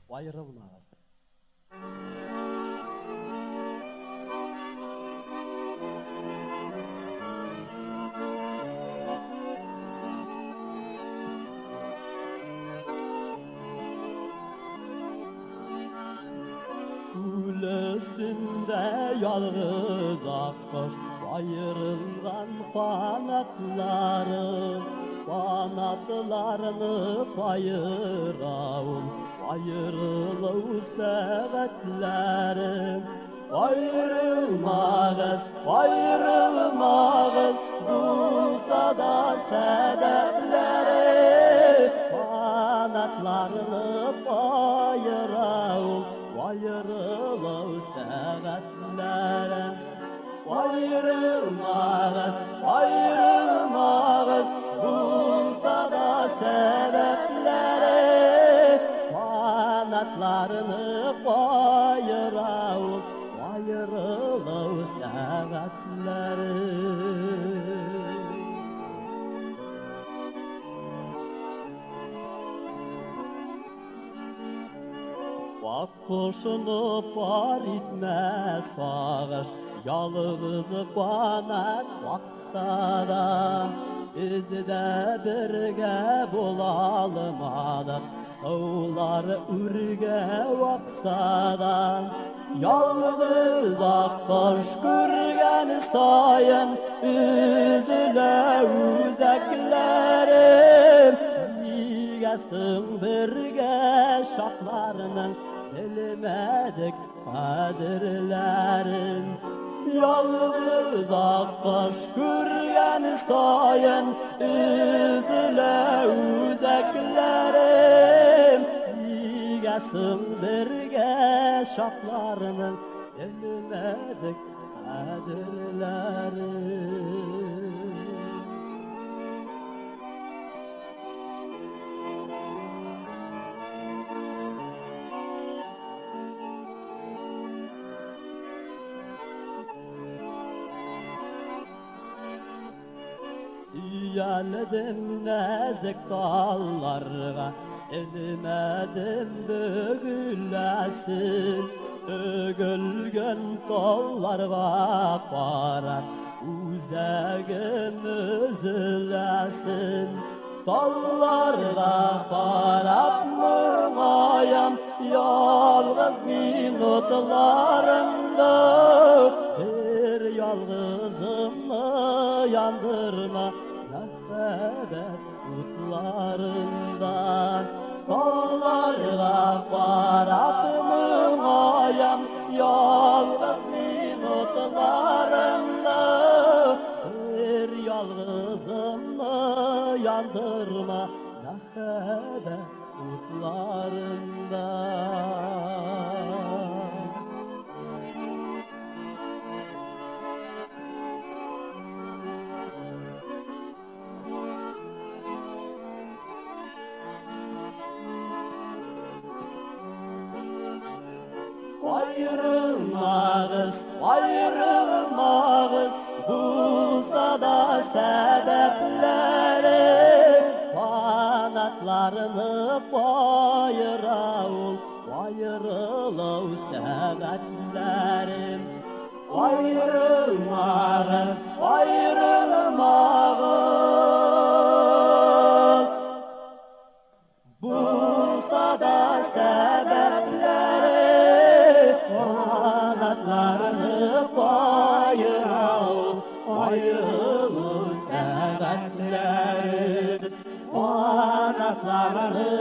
ayrılmaz. Gül üstünde yalnız akmış ayrılgan kanatlarını payıravun ayrılıv sebeplerim ayrılmağız bulsa da sebepleri kanatlarını payıravun ayrılıv sebeplerim ayrılmağız bulsa da sebepleri kanatlarını payıravun ayrılıv sebepleri. Bak kuşunu par etmez sağış, yalnız kanat baksa da biz de birge bulalmadık, sağlar ürge baksa da. Yalnız akkuş görgen sayın üzüle üzeklerim, nigesin birge şaklarının bilmedik kadirlerin. Yalnız akkuş görgen sayın üzüle üzeklerim, nigesin birge şaklarının bilmedik kadirlerin. Yaldım nazik dallarga, elmedim bögülesin. Ögülgün kollarga qarar, üzegim üzülesin. Dallarga qarab müngayam, yalğız minutlarımda. Bir yalğızımı yandırma, nefret utlarından. Dallarga qarab müngayam, yalğız minutlarımda. Bir yalğızımı yandırma, nefret utlarından. Ayrılmağız bulsa da sebepleri kanatlarını payıravun ayrılıv sebeplerim. Ayrılmağız bulsa da sebepleri kanatlarını payıravun ayrılıv sebepleri kanatlarını